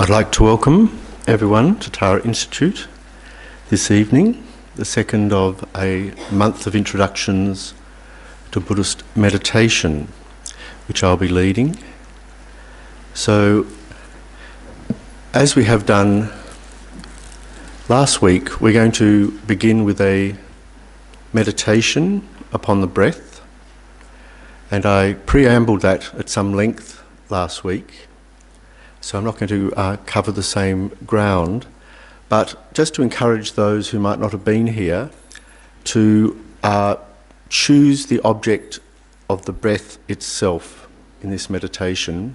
I'd like to welcome everyone to Tara Institute this evening, the second of a month of introductions to Buddhist meditation, which I'll be leading. So, as we have done last week, we're going to begin with a meditation upon the breath, and I preambled that at some length last week. So I'm not going to cover the same ground, but just to encourage those who might not have been here to choose the object of the breath itself in this meditation.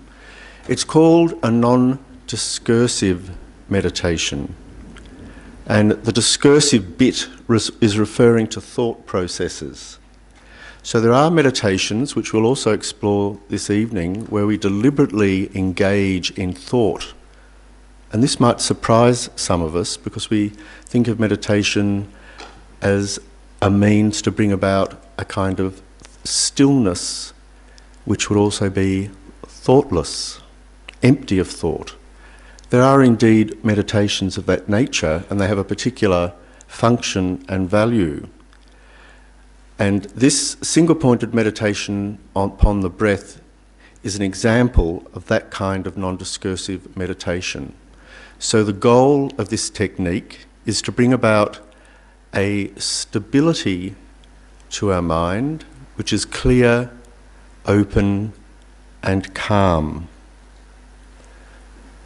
It's called a Non Discursive Meditation, and the discursive bit is referring to thought processes. So there are meditations, which we'll also explore this evening, where we deliberately engage in thought. And this might surprise some of us because we think of meditation as a means to bring about a kind of stillness, which would also be thoughtless, empty of thought. There are indeed meditations of that nature, and they have a particular function and value. And this single-pointed meditation upon the breath is an example of that kind of non-discursive meditation. So the goal of this technique is to bring about a stability to our mind, which is clear, open, and calm.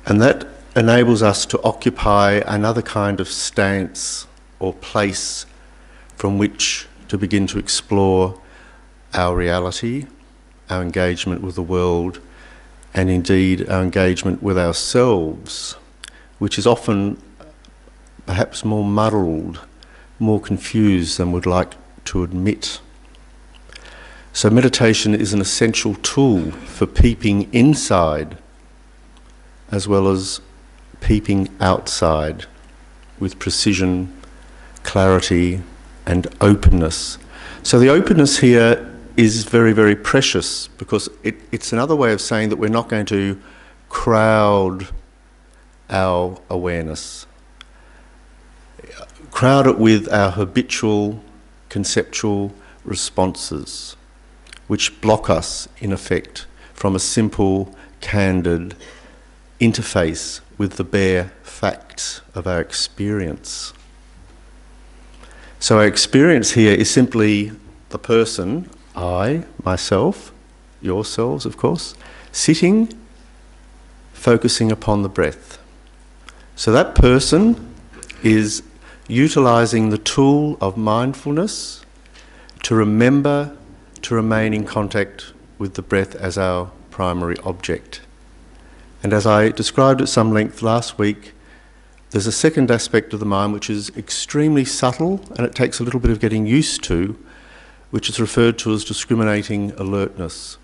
And that enables us to occupy another kind of stance or place from which to begin to explore our reality, our engagement with the world, and indeed our engagement with ourselves, which is often perhaps more muddled, more confused than we'd like to admit. So meditation is an essential tool for peeping inside as well as peeping outside with precision, clarity, and openness. So the openness here is very, very precious because it's another way of saying that we're not going to crowd our awareness, crowd it with our habitual conceptual responses, which block us, in effect, from a simple, candid interface with the bare facts of our experience. So our experience here is simply the person, I, myself, yourselves of course, sitting, focusing upon the breath. So that person is utilising the tool of mindfulness to remember to remain in contact with the breath as our primary object. And as I described at some length last week, there's a second aspect of the mind which is extremely subtle and it takes a little bit of getting used to, which is referred to as discriminating alertness.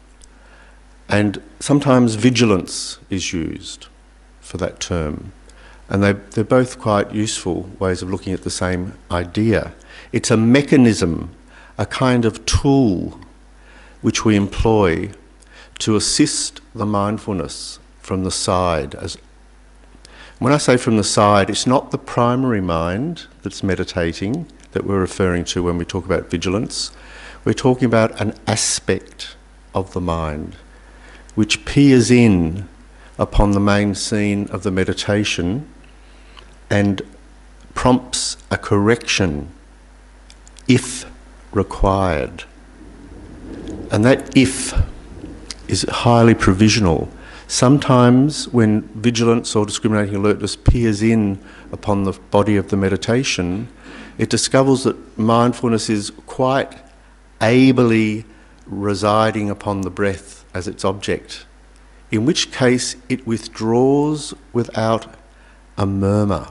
And sometimes vigilance is used for that term. And they're both quite useful ways of looking at the same idea. It's a mechanism, a kind of tool which we employ to assist the mindfulness from the side. When I say from the side, it's not the primary mind that's meditating that we're referring to when we talk about vigilance. We're talking about an aspect of the mind which peers in upon the main scene of the meditation and prompts a correction if required. And that if is highly provisional. Sometimes when vigilance or discriminating alertness peers in upon the body of the meditation, it discovers that mindfulness is quite ably residing upon the breath as its object, in which case it withdraws without a murmur,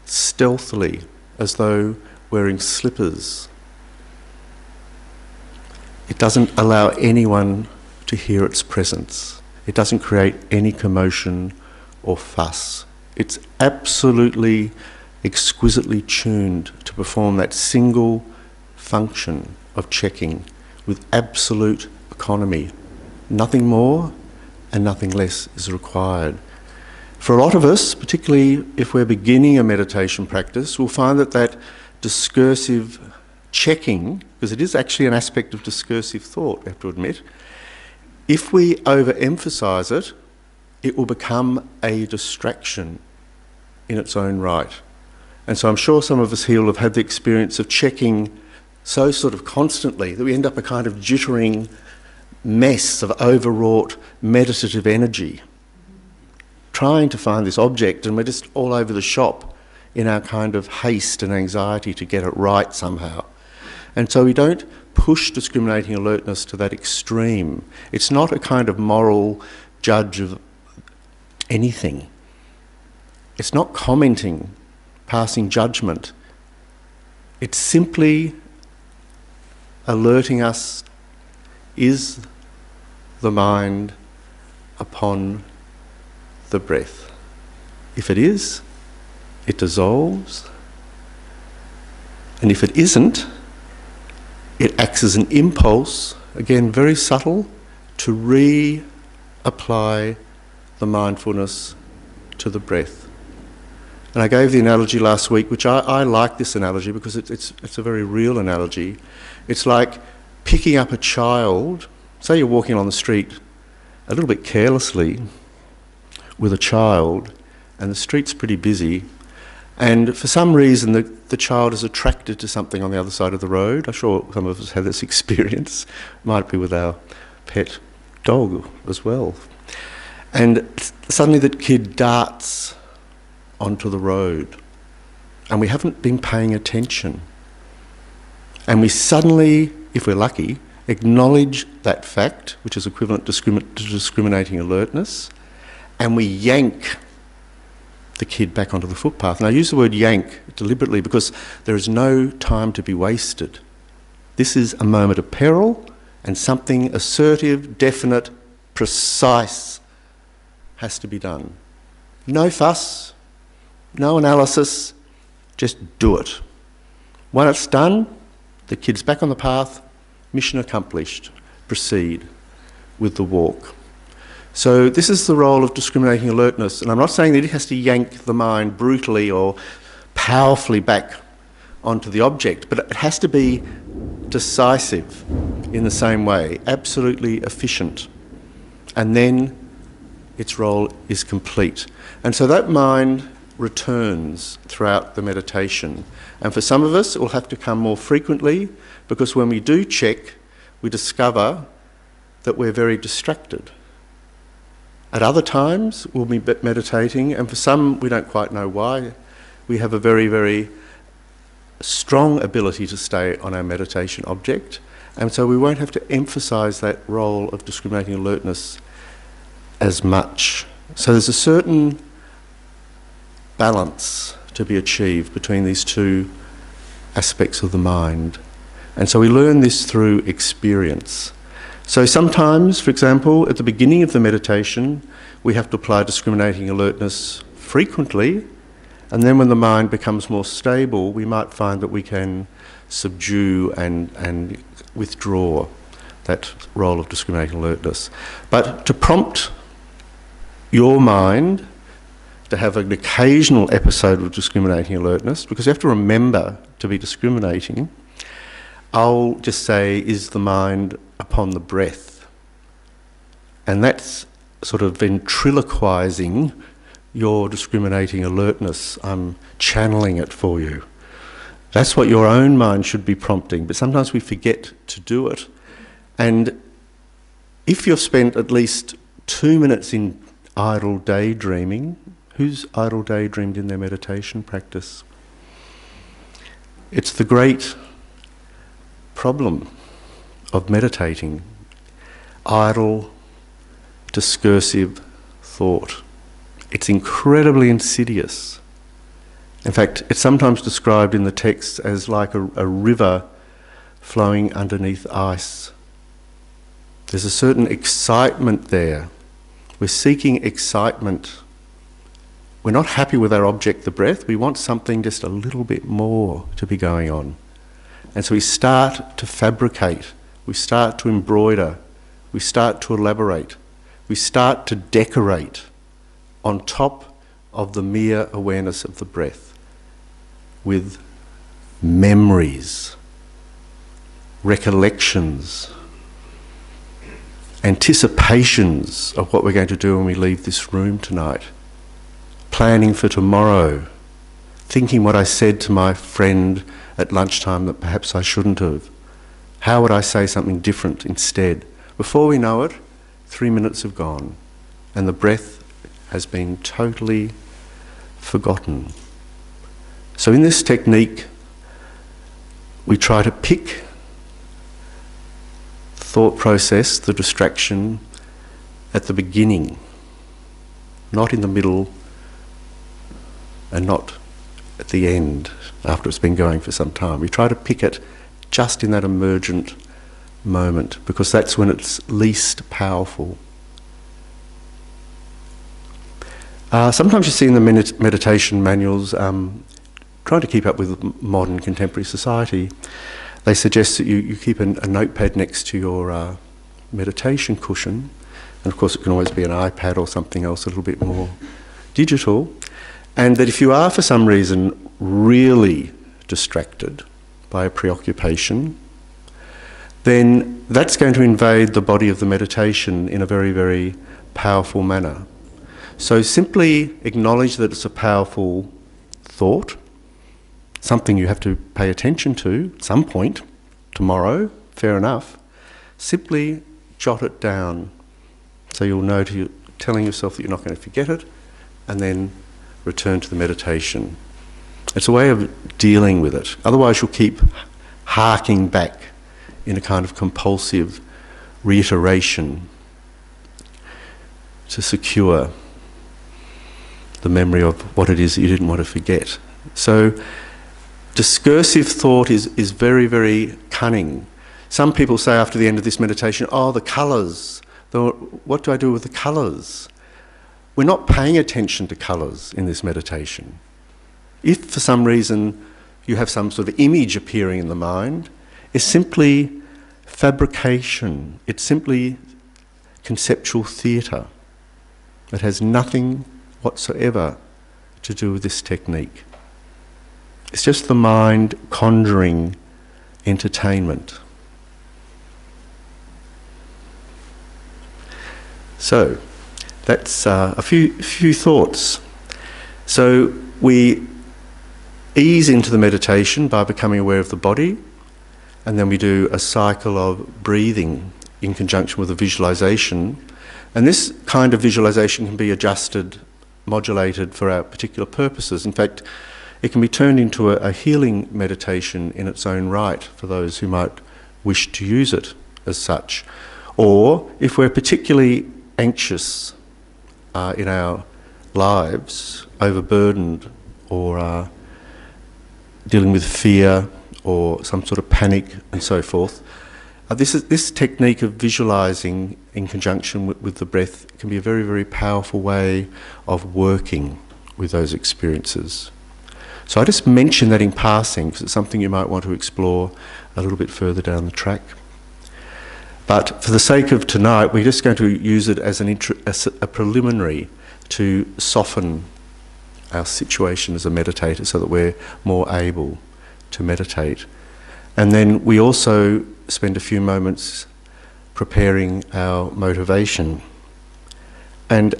stealthily, as though wearing slippers. It doesn't allow anyone to hear its presence. It doesn't create any commotion or fuss. It's absolutely, exquisitely tuned to perform that single function of checking with absolute economy. Nothing more and nothing less is required. For a lot of us, particularly if we're beginning a meditation practice, we'll find that that discursive checking, because it is actually an aspect of discursive thought, I have to admit, if we overemphasise it, it will become a distraction in its own right. And so I'm sure some of us here will have had the experience of checking so sort of constantly that we end up a kind of jittering mess of overwrought meditative energy, trying to find this object, and we're just all over the shop in our kind of haste and anxiety to get it right somehow. And so we don't push discriminating alertness to that extreme. It's not a kind of moral judge of anything. It's not commenting, passing judgment. It's simply alerting us, is the mind upon the breath? If it is, it dissolves. And if it isn't, it acts as an impulse, again very subtle, to reapply the mindfulness to the breath. And I gave the analogy last week, which I like this analogy because it's a very real analogy. It's like picking up a child. Say you're walking on the street a little bit carelessly with a child, and the street's pretty busy, and for some reason the child is attracted to something on the other side of the road. I'm sure some of us had this experience. Might be with our pet dog as well. And suddenly the kid darts onto the road, and we haven't been paying attention. And we suddenly, if we're lucky, acknowledge that fact, which is equivalent to discriminating alertness, and we yank the kid back onto the footpath. And I use the word yank deliberately because there is no time to be wasted. This is a moment of peril, and something assertive, definite, precise has to be done. No fuss, no analysis, just do it. When it's done, the kid's back on the path, mission accomplished. Proceed with the walk. So this is the role of discriminating alertness, and I'm not saying that it has to yank the mind brutally or powerfully back onto the object, but it has to be decisive in the same way, absolutely efficient, and then its role is complete. And so that mind returns throughout the meditation. And for some of us, it will have to come more frequently, because when we do check, we discover that we're very distracted. At other times, we'll be meditating, and for some, we don't quite know why. We have a very, very strong ability to stay on our meditation object, and so we won't have to emphasise that role of discriminating alertness as much. So there's a certain balance to be achieved between these two aspects of the mind. And so we learn this through experience. So sometimes, for example, at the beginning of the meditation, we have to apply discriminating alertness frequently, and then when the mind becomes more stable, we might find that we can subdue and withdraw that role of discriminating alertness. But to prompt your mind to have an occasional episode of discriminating alertness, because you have to remember to be discriminating, I'll just say, is the mind upon the breath? And that's sort of ventriloquising your discriminating alertness. I'm channeling it for you. That's what your own mind should be prompting, but sometimes we forget to do it. And if you've spent at least 2 minutes in idle daydreaming, who's idle daydreamed in their meditation practice? It's the great problem of meditating. Idle, discursive thought. It's incredibly insidious. In fact, it's sometimes described in the text as like a river flowing underneath ice. There's a certain excitement there. We're seeking excitement. We're not happy with our object, the breath. We want something just a little bit more to be going on. And so we start to fabricate, we start to embroider, we start to elaborate, we start to decorate on top of the mere awareness of the breath with memories, recollections, anticipations of what we're going to do when we leave this room tonight, planning for tomorrow, thinking what I said to my friend at lunchtime that perhaps I shouldn't have. How would I say something different instead? Before we know it, 3 minutes have gone and the breath has been totally forgotten. So in this technique, we try to pick thought process, the distraction, at the beginning, not in the middle and not at the end after it's been going for some time. We try to pick it just in that emergent moment because that's when it's least powerful. Sometimes you see in the meditation manuals, trying to keep up with modern contemporary society, they suggest that you keep a notepad next to your meditation cushion, and of course it can always be an iPad or something else a little bit more digital, and that if you are for some reason really distracted by a preoccupation, then that's going to invade the body of the meditation in a very, very powerful manner. So simply acknowledge that it's a powerful thought, something you have to pay attention to at some point, tomorrow, fair enough. Simply jot it down so you'll know telling yourself that you're not going to forget it, and then return to the meditation. It's a way of dealing with it. Otherwise you'll keep harking back in a kind of compulsive reiteration to secure the memory of what it is that you didn't want to forget. So discursive thought is very, very cunning. Some people say after the end of this meditation, oh, the colours, what do I do with the colours? We're not paying attention to colours in this meditation. If for some reason you have some sort of image appearing in the mind, it's simply fabrication. It's simply conceptual theatre. It has nothing whatsoever to do with this technique. It's just the mind conjuring entertainment. So that's a few thoughts. So we ease into the meditation by becoming aware of the body, and then we do a cycle of breathing in conjunction with a visualization. And this kind of visualization can be adjusted, modulated for our particular purposes. In fact, it can be turned into a healing meditation in its own right for those who might wish to use it as such. Or if we're particularly anxious in our lives, overburdened, or dealing with fear or some sort of panic and so forth, this technique of visualising in conjunction with the breath can be a very, very powerful way of working with those experiences. So I just mention that in passing because it's something you might want to explore a little bit further down the track. But for the sake of tonight, we're just going to use it as a preliminary to soften our situation as a meditator so that we're more able to meditate. And then we also spend a few moments preparing our motivation. And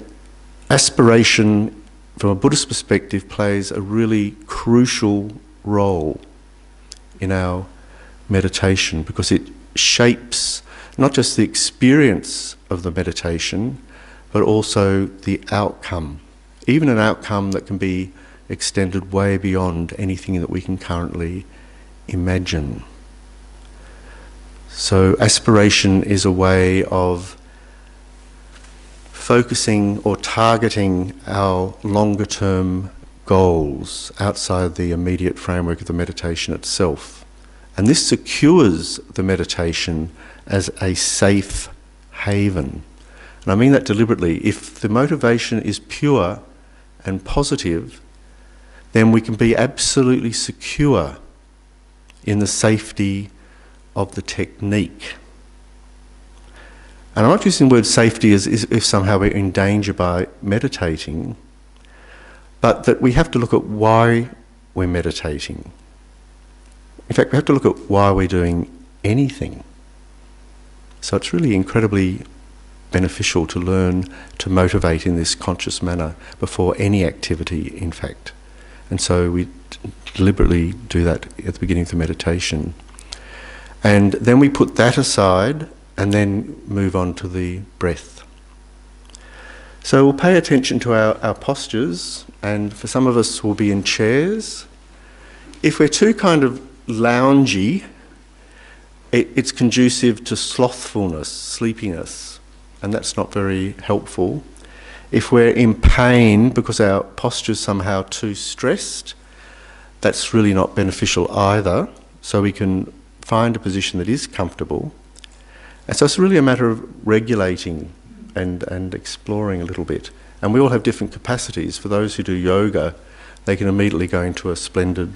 aspiration, from a Buddhist perspective, plays a really crucial role in our meditation because it shapes not just the experience of the meditation, but also the outcome, even an outcome that can be extended way beyond anything that we can currently imagine. So aspiration is a way of focusing or targeting our longer term goals outside the immediate framework of the meditation itself. And this secures the meditation as a safe haven. And I mean that deliberately. If the motivation is pure and positive, then we can be absolutely secure in the safety of the technique. And I'm not using the word safety as if somehow we're in danger by meditating, but that we have to look at why we're meditating. In fact, we have to look at why we're doing anything. So it's really incredibly beneficial to learn to motivate in this conscious manner before any activity, in fact. And so we deliberately do that at the beginning of the meditation. And then we put that aside and then move on to the breath. So we'll pay attention to our postures, and for some of us we'll be in chairs. If we're too kind of loungy, it's conducive to slothfulness, sleepiness, and that's not very helpful. If we're in pain because our posture's somehow too stressed, that's really not beneficial either. So we can find a position that is comfortable. And so it's really a matter of regulating and exploring a little bit. And we all have different capacities. For those who do yoga, they can immediately go into a splendid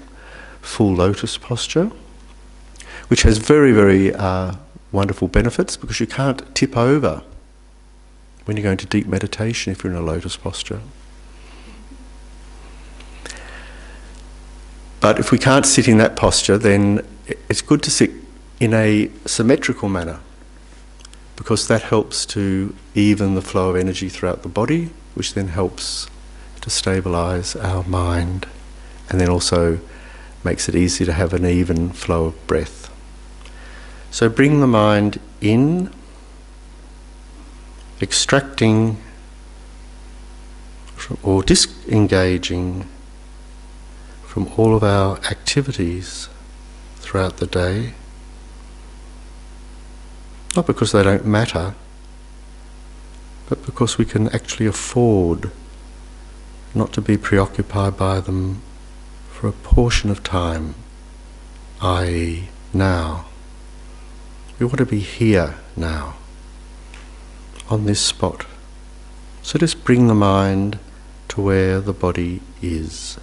full lotus posture, which has very, very wonderful benefits because you can't tip over when you go into deep meditation if you're in a lotus posture. But if we can't sit in that posture, then it's good to sit in a symmetrical manner, because that helps to even the flow of energy throughout the body, which then helps to stabilise our mind, and then also makes it easy to have an even flow of breath. So bring the mind in, extracting or disengaging from all of our activities throughout the day, not because they don't matter, but because we can actually afford not to be preoccupied by them for a portion of time, i.e. now. We want to be here now, on this spot. So just bring the mind to where the body is.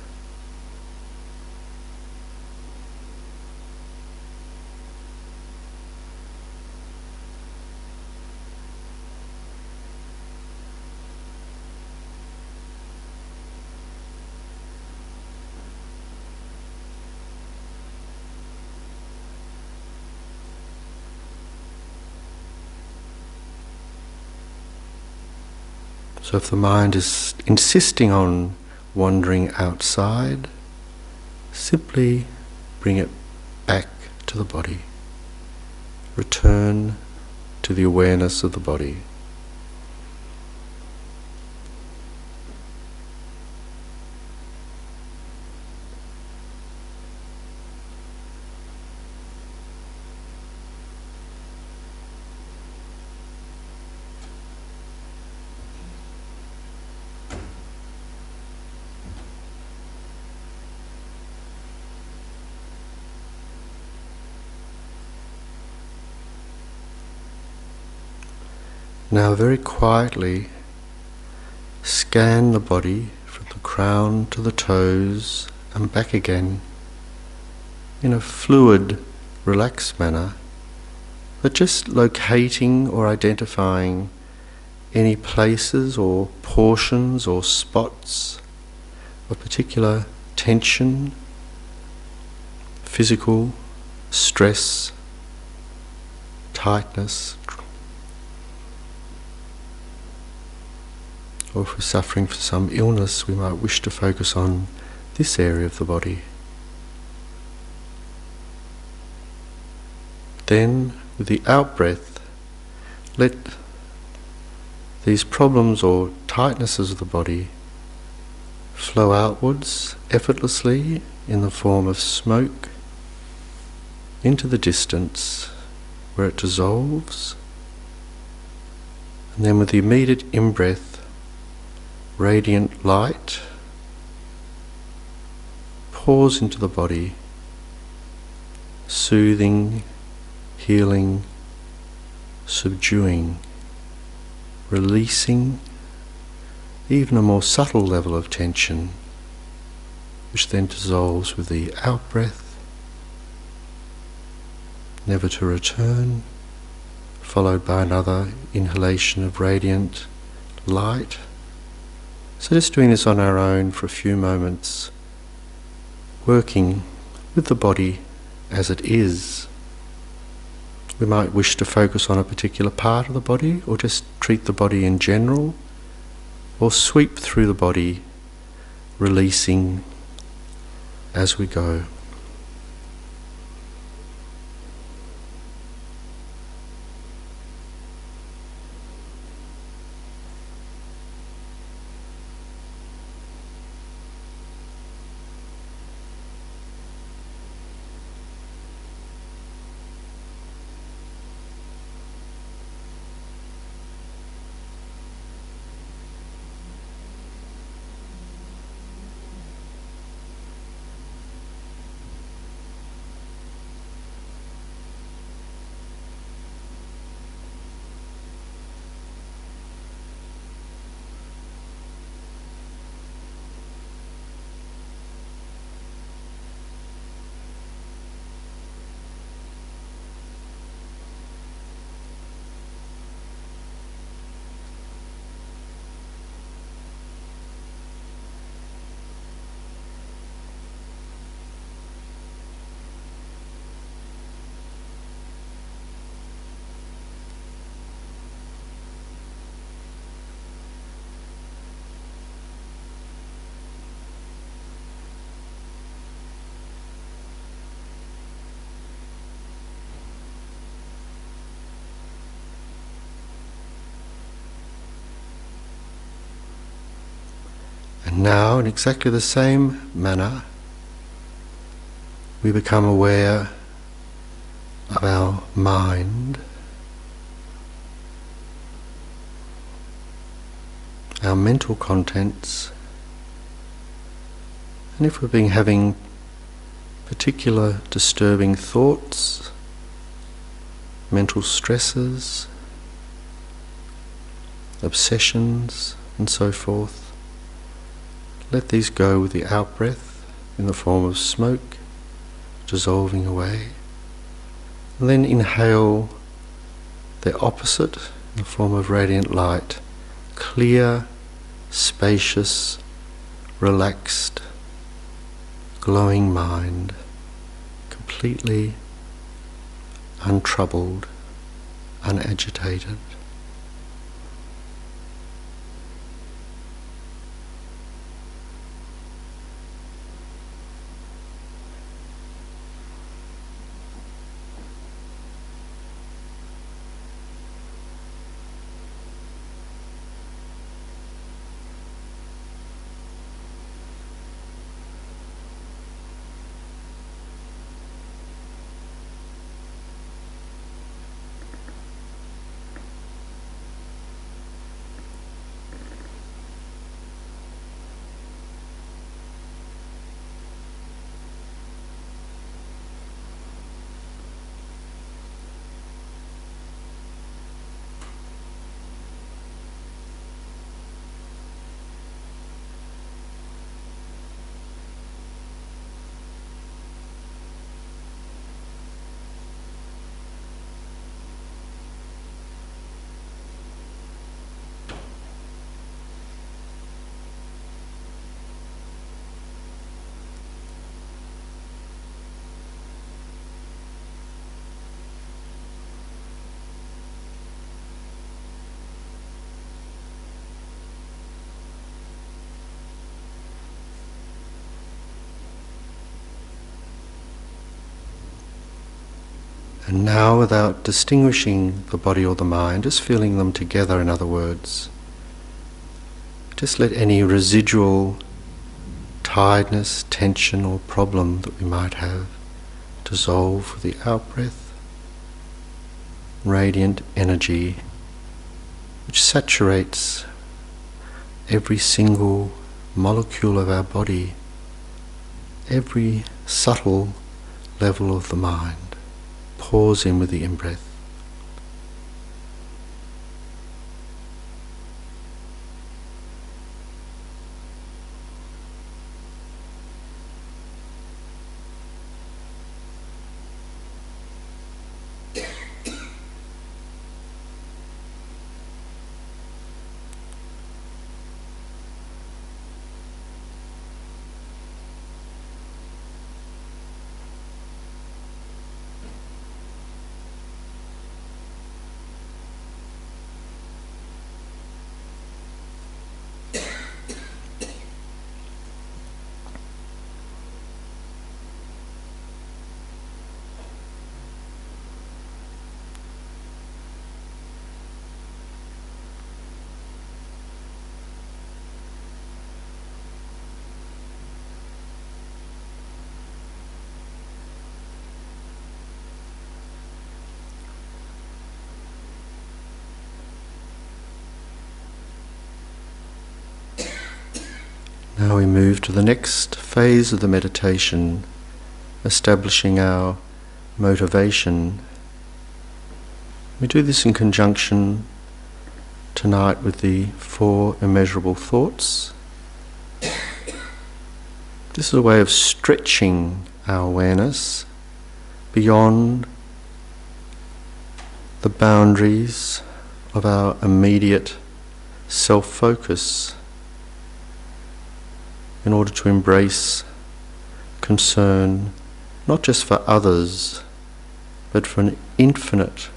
So if the mind is insisting on wandering outside, simply bring it back to the body. Return to the awareness of the body. Now very quietly scan the body from the crown to the toes and back again in a fluid, relaxed manner, but just locating or identifying any places or portions or spots of particular tension, physical stress, tightness, or if we're suffering from some illness, we might wish to focus on this area of the body. Then, with the out-breath, let these problems or tightnesses of the body flow outwards effortlessly in the form of smoke into the distance where it dissolves, and then with the immediate in-breath, radiant light pours into the body, soothing, healing, subduing, releasing even a more subtle level of tension, which then dissolves with the out-breath, never to return, followed by another inhalation of radiant light. So just doing this on our own for a few moments, working with the body as it is. We might wish to focus on a particular part of the body, or just treat the body in general, or sweep through the body, releasing as we go. And now, in exactly the same manner, we become aware of our mind, our mental contents, and if we've been having particular disturbing thoughts, mental stresses, obsessions, and so forth, let these go with the out-breath in the form of smoke dissolving away. And then inhale the opposite in the form of radiant light, clear, spacious, relaxed, glowing mind, completely untroubled, unagitated. And now, without distinguishing the body or the mind, just feeling them together, in other words, just let any residual tiredness, tension or problem that we might have dissolve with the out-breath. Radiant energy which saturates every single molecule of our body, every subtle level of the mind. Pause in with the in-breath. Now we move to the next phase of the meditation, establishing our motivation. We do this in conjunction tonight with the 4 immeasurable thoughts. This is a way of stretching our awareness beyond the boundaries of our immediate self-focus in order to embrace concern not just for others but for an infinite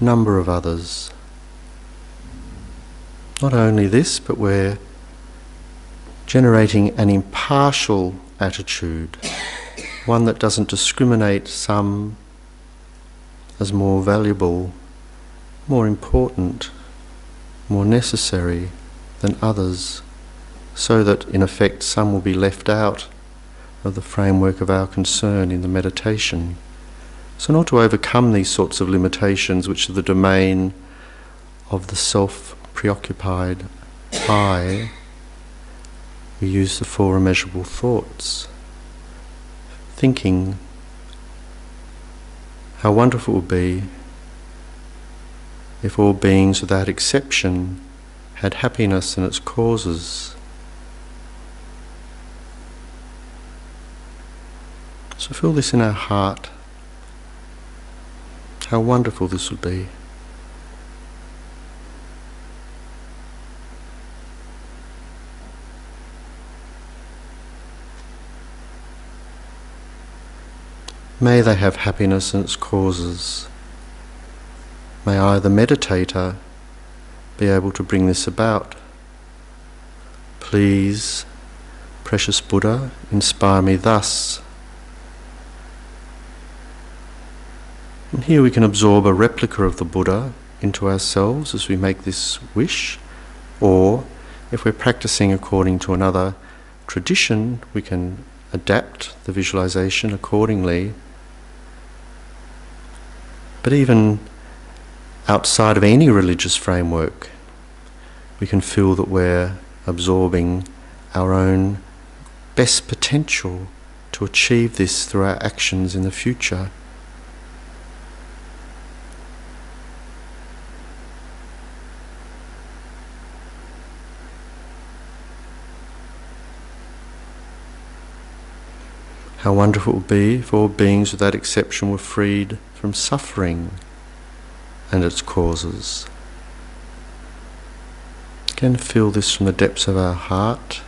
number of others. Not only this, but we're generating an impartial attitude, one that doesn't discriminate some as more valuable, more important, more necessary than others, so that in effect some will be left out of the framework of our concern in the meditation. So not to overcome these sorts of limitations which are the domain of the self-preoccupied I, we use the 4 immeasurable thoughts, thinking how wonderful it would be if all beings without exception had happiness and its causes. So feel this in our heart, how wonderful this would be. May they have happiness and its causes. May I, the meditator, be able to bring this about. Please, precious Buddha, inspire me thus. And here we can absorb a replica of the Buddha into ourselves as we make this wish, or if we're practicing according to another tradition, we can adapt the visualization accordingly. But even outside of any religious framework, we can feel that we're absorbing our own best potential to achieve this through our actions in the future. How wonderful it would be if all beings without exception were freed from suffering and its causes. Again, feel this from the depths of our heart.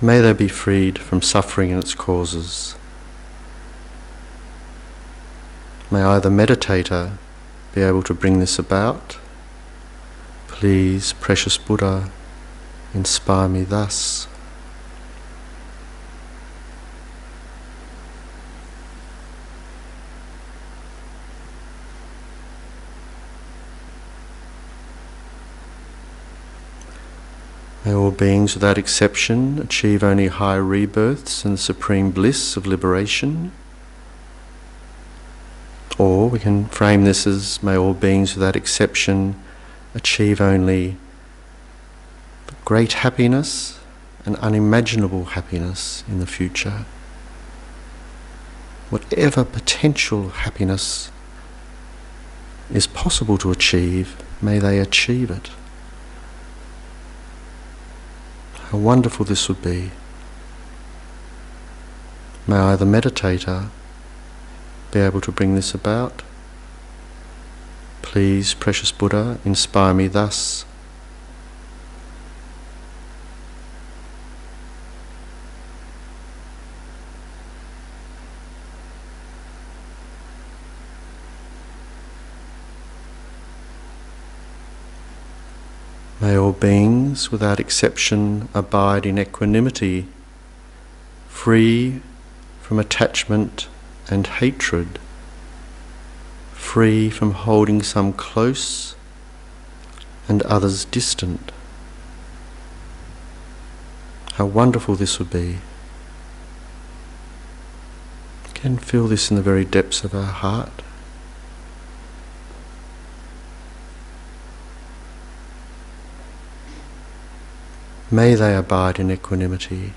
May they be freed from suffering and its causes. May I, the meditator, be able to bring this about. Please, precious Buddha, inspire me thus. May all beings without exception achieve only high rebirths and the supreme bliss of liberation. Or we can frame this as, may all beings without exception achieve only great happiness and unimaginable happiness in the future. Whatever potential happiness is possible to achieve, may they achieve it. How wonderful this would be. May I, the meditator, be able to bring this about. Please, precious Buddha, inspire me thus. May all beings, without exception, abide in equanimity, free from attachment and hatred, free from holding some close and others distant. How wonderful this would be. Can feel this in the very depths of our heart. May they abide in equanimity.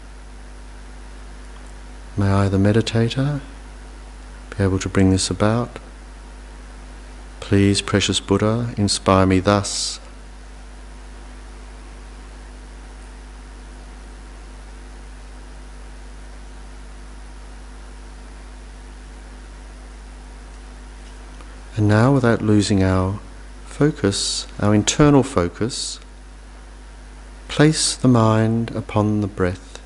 May I, the meditator, be able to bring this about. Please, precious Buddha, inspire me thus. And now, without losing our focus, our internal focus, place the mind upon the breath,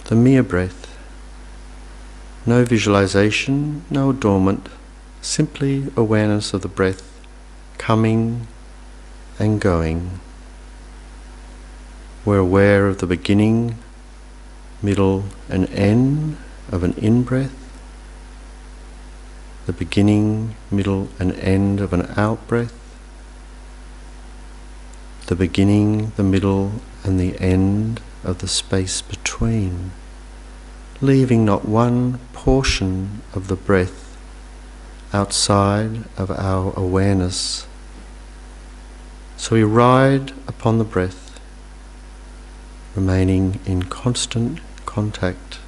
the mere breath. No visualization, no adornment, simply awareness of the breath coming and going. We're aware of the beginning, middle and end of an in-breath, the beginning, middle and end of an out-breath, the beginning, the middle and the end of the space between, leaving not one portion of the breath outside of our awareness. So we ride upon the breath, remaining in constant contact.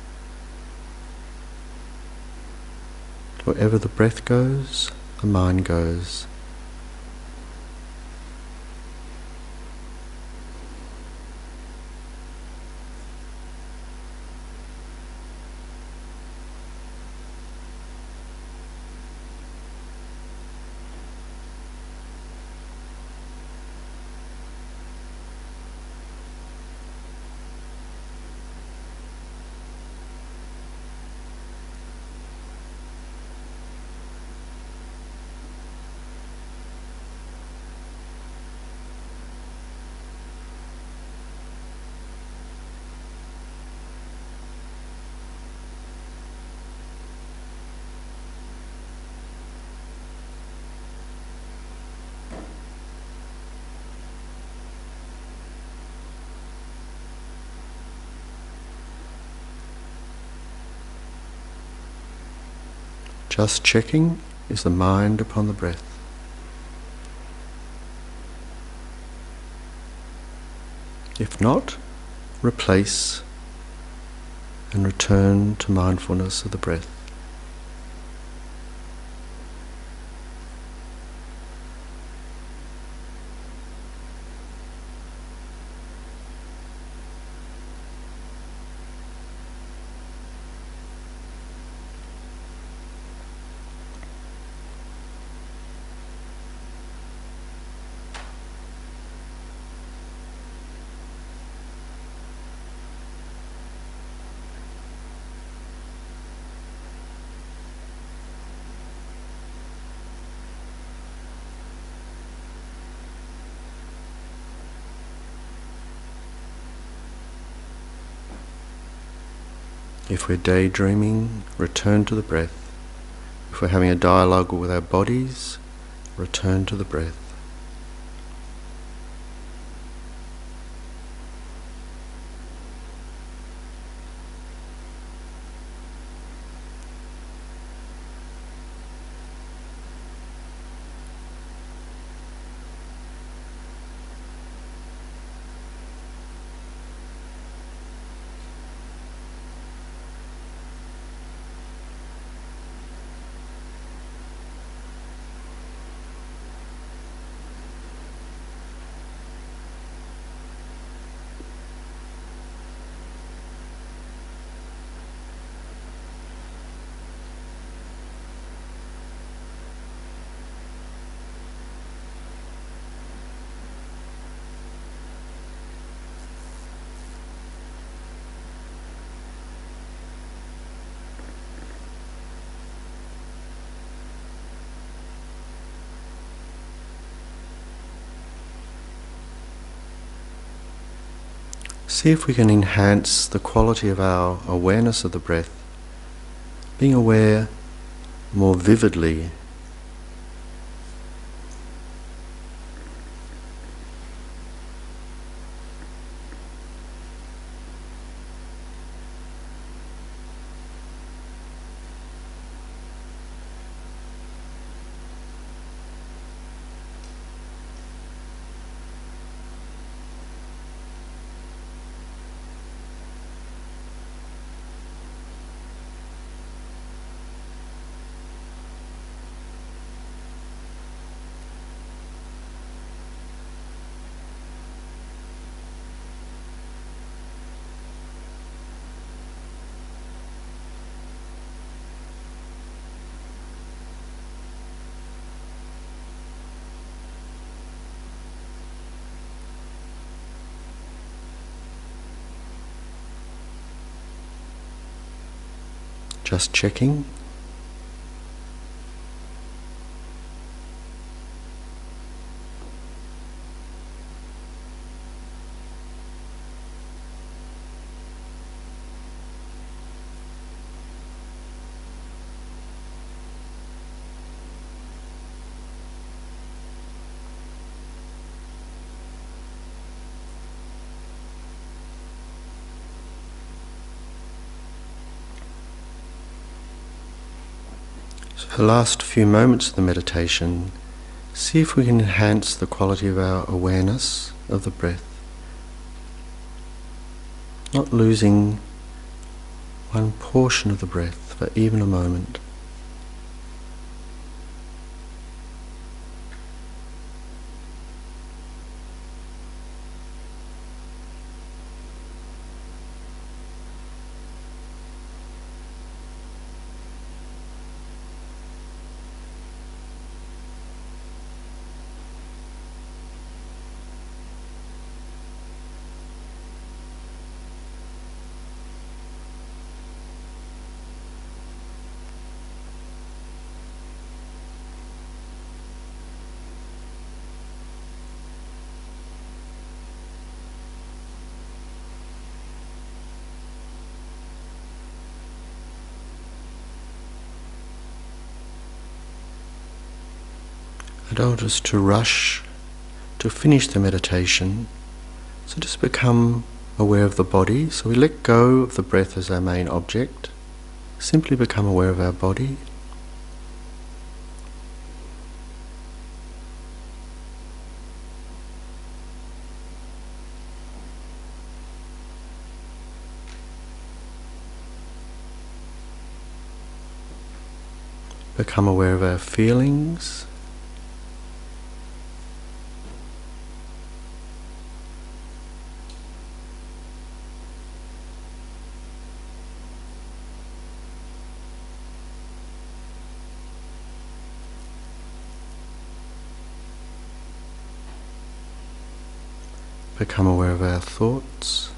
Wherever the breath goes, the mind goes. Just checking, is the mind upon the breath? If not, replace and return to mindfulness of the breath. If we're daydreaming, return to the breath. If we're having a dialogue with our bodies, return to the breath. See if we can enhance the quality of our awareness of the breath, being aware more vividly. Just checking. The last few moments of the meditation, see if we can enhance the quality of our awareness of the breath, not losing one portion of the breath for even a moment. I don't want us to rush to finish the meditation, so just become aware of the body. So we let go of the breath as our main object, simply become aware of our body. Become aware of our feelings. Become aware of our thoughts.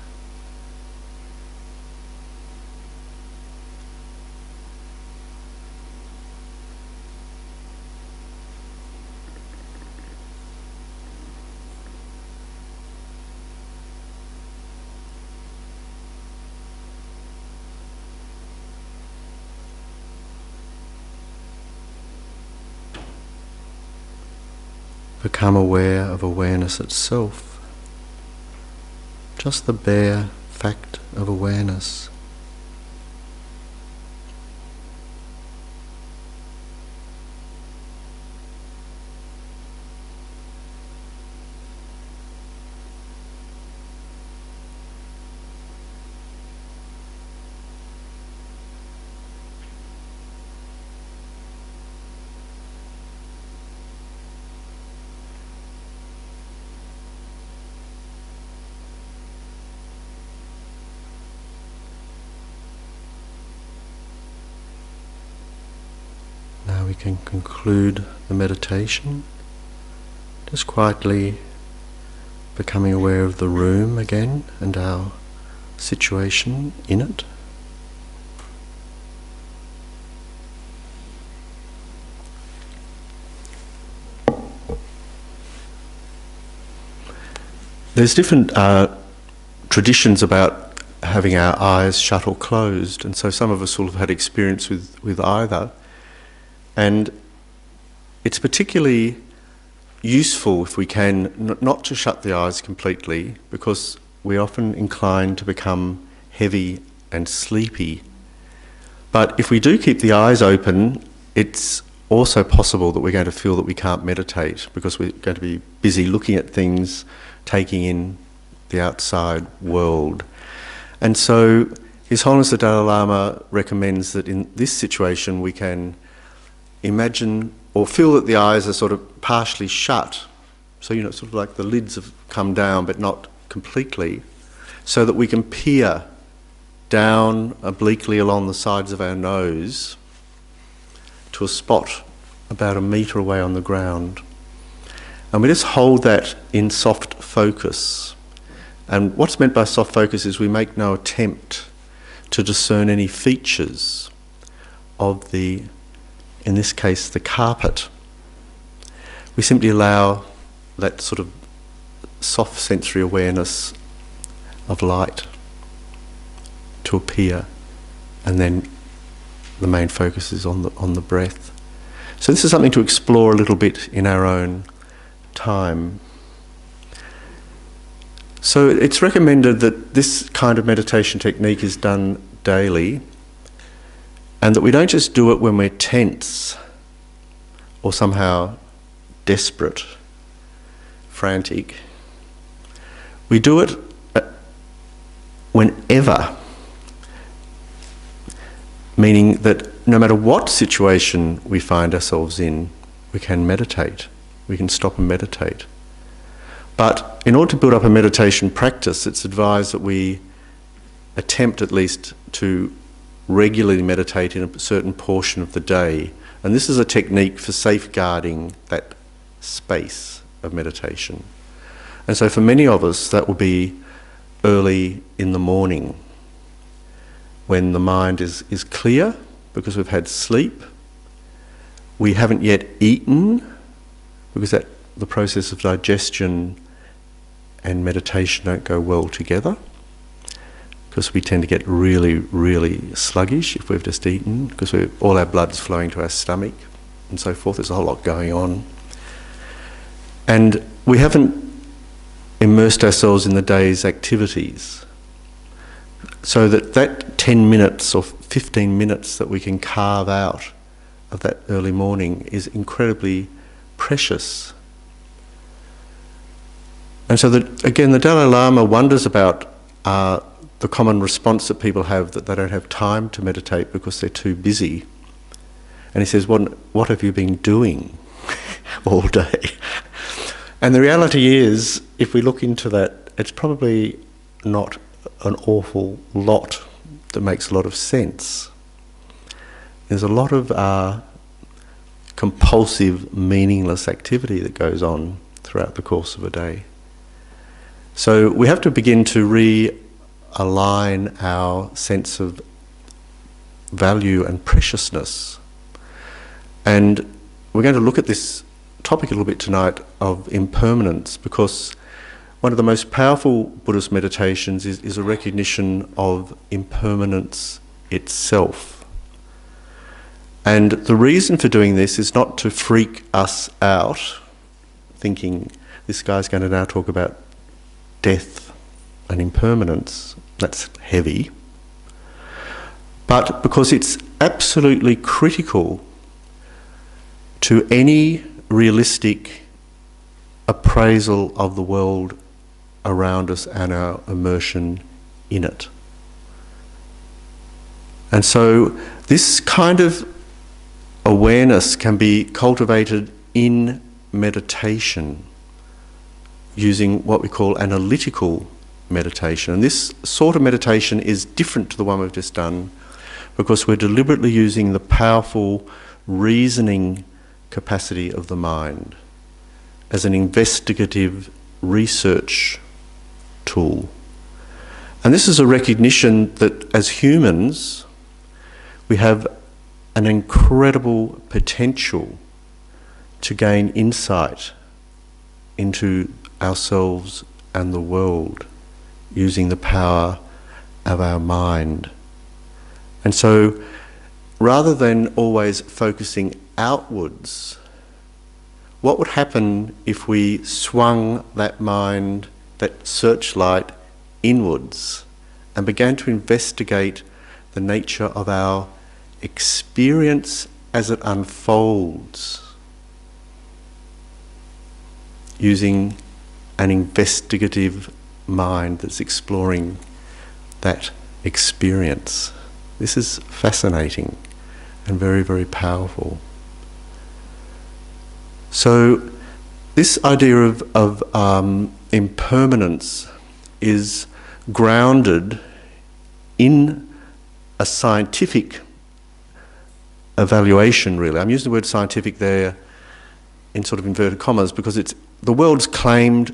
Become aware of awareness itself. Just the bare fact of awareness. Now we can conclude the meditation, just quietly becoming aware of the room again and our situation in it. There's different traditions about having our eyes shut or closed, and so some of us will have had experience with either. And it's particularly useful if we can not to shut the eyes completely, because we're often inclined to become heavy and sleepy. But if we do keep the eyes open, it's also possible that we're going to feel that we can't meditate, because we're going to be busy looking at things, taking in the outside world. And so His Holiness the Dalai Lama recommends that in this situation we can imagine or feel that the eyes are sort of partially shut. So, sort of like the lids have come down but not completely, so that we can peer down obliquely along the sides of our nose to a spot about 1 metre away on the ground. And we just hold that in soft focus. And what's meant by soft focus is we make no attempt to discern any features. of the, in this case, the carpet. We simply allow that sort of soft sensory awareness of light to appear, and then the main focus is on the breath. So this is something to explore a little bit in our own time. So it's recommended that this kind of meditation technique is done daily, and that we don't just do it when we're tense or somehow desperate, frantic. We do it whenever, meaning that no matter what situation we find ourselves in, we can meditate. We can stop and meditate. But in order to build up a meditation practice, it's advised that we attempt at least to regularly meditate in a certain portion of the day. And this is a technique for safeguarding that space of meditation. And so for many of us, that will be early in the morning, when the mind is clear because we've had sleep. We haven't yet eaten because the process of digestion and meditation don't go well together, because we tend to get really, really sluggish if we've just eaten, because all our blood's flowing to our stomach and so forth. There's a whole lot going on. And we haven't immersed ourselves in the day's activities, so that 10 minutes or 15 minutes that we can carve out of that early morning is incredibly precious. And so again, the Dalai Lama wonders about the common response that people have, that they don't have time to meditate because they're too busy. And he says, what have you been doing all day? And the reality is, if we look into that, it's probably not an awful lot that makes a lot of sense. There's a lot of compulsive, meaningless activity that goes on throughout the course of a day. So we have to begin to realign our sense of value and preciousness. And we're going to look at this topic a little bit tonight of impermanence, because one of the most powerful Buddhist meditations is a recognition of impermanence itself. And the reason for doing this is not to freak us out, thinking this guy's going to now talk about death and impermanence. That's heavy. But because it's absolutely critical to any realistic appraisal of the world around us and our immersion in it. And so this kind of awareness can be cultivated in meditation using what we call analytical meditation. And this sort of meditation is different to the one we've just done, because we're deliberately using the powerful reasoning capacity of the mind as an investigative research tool. And this is a recognition that as humans we have an incredible potential to gain insight into ourselves and the world using the power of our mind. And so rather than always focusing outwards, what would happen if we swung that mind, that searchlight, inwards and began to investigate the nature of our experience as it unfolds, using an investigative mind that's exploring that experience. This is fascinating and very, very powerful. So this idea of impermanence is grounded in a scientific evaluation, really. I'm using the word scientific there in sort of inverted commas because it's the world's claimed,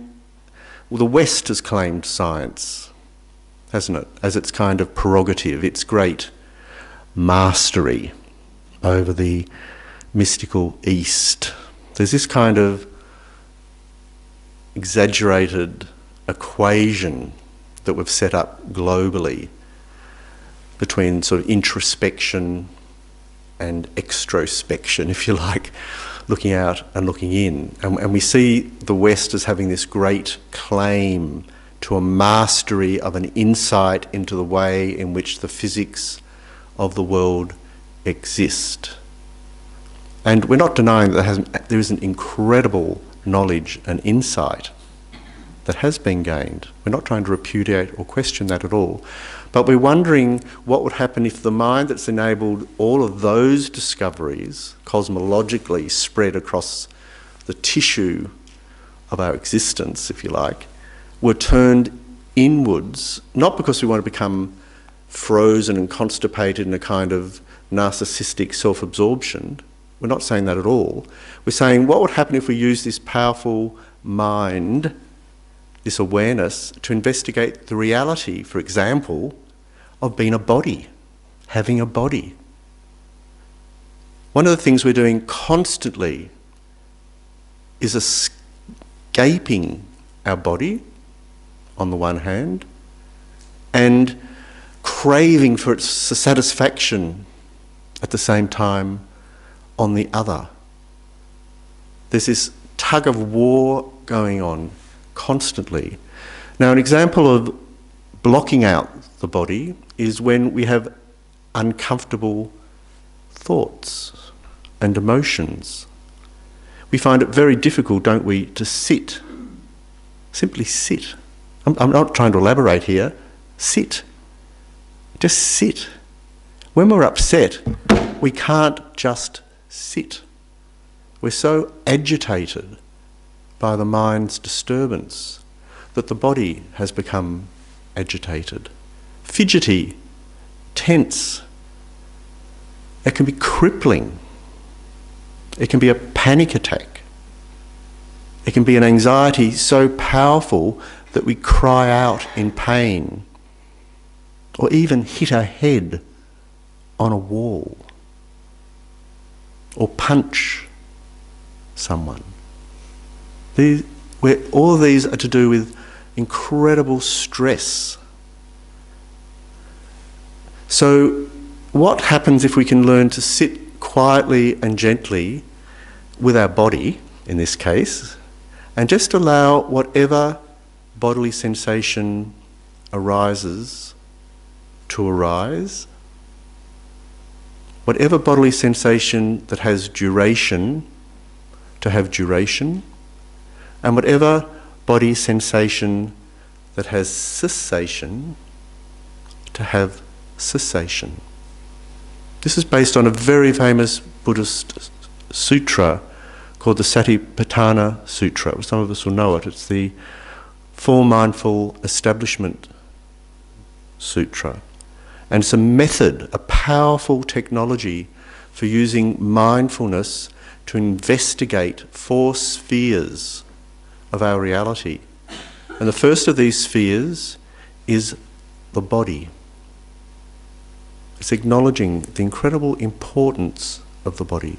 well, the West has claimed science, hasn't it, as its kind of prerogative, its great mastery. over the mystical East. There's this kind of exaggerated equation that we've set up globally between sort of introspection and extrospection, if you like, looking out and looking in. And we see the West as having this great claim to a mastery of an insight into the way in which the physics of the world exist. And we're not denying that there is an incredible knowledge and insight that has been gained. We're not trying to repudiate or question that at all. But we're wondering what would happen if the mind that's enabled all of those discoveries cosmologically spread across the tissue of our existence, if you like, were turned inwards, not because we want to become frozen and constipated in a kind of narcissistic self-absorption. We're not saying that at all. We're saying what would happen if we use this powerful mind, this awareness, to investigate the reality, for example, of being a body, having a body. One of the things we're doing constantly is escaping our body, on the one hand, and craving for its satisfaction at the same time on the other. There's this tug of war going on constantly. Now, an example of blocking out the body is when we have uncomfortable thoughts and emotions. We find it very difficult, don't we, to sit. Simply sit. I'm not trying to elaborate here. Sit. Just sit. When we're upset, we can't just sit. We're so agitated by the mind's disturbance that the body has become agitated, fidgety, tense. It can be crippling. It can be a panic attack. It can be an anxiety so powerful that we cry out in pain, or even hit our head on a wall, or punch someone. All of these are to do with incredible stress. So what happens if we can learn to sit quietly and gently with our body, in this case, and just allow whatever bodily sensation arises to arise, whatever bodily sensation that has duration to have duration, and whatever body sensation that has cessation to have cessation. This is based on a very famous Buddhist sutra called the Satipatthana Sutra. Some of us will know it. It's the Four Mindful Establishment Sutra. And it's a method, a powerful technology for using mindfulness to investigate four spheres of our reality. And the first of these spheres is the body. It's acknowledging the incredible importance of the body.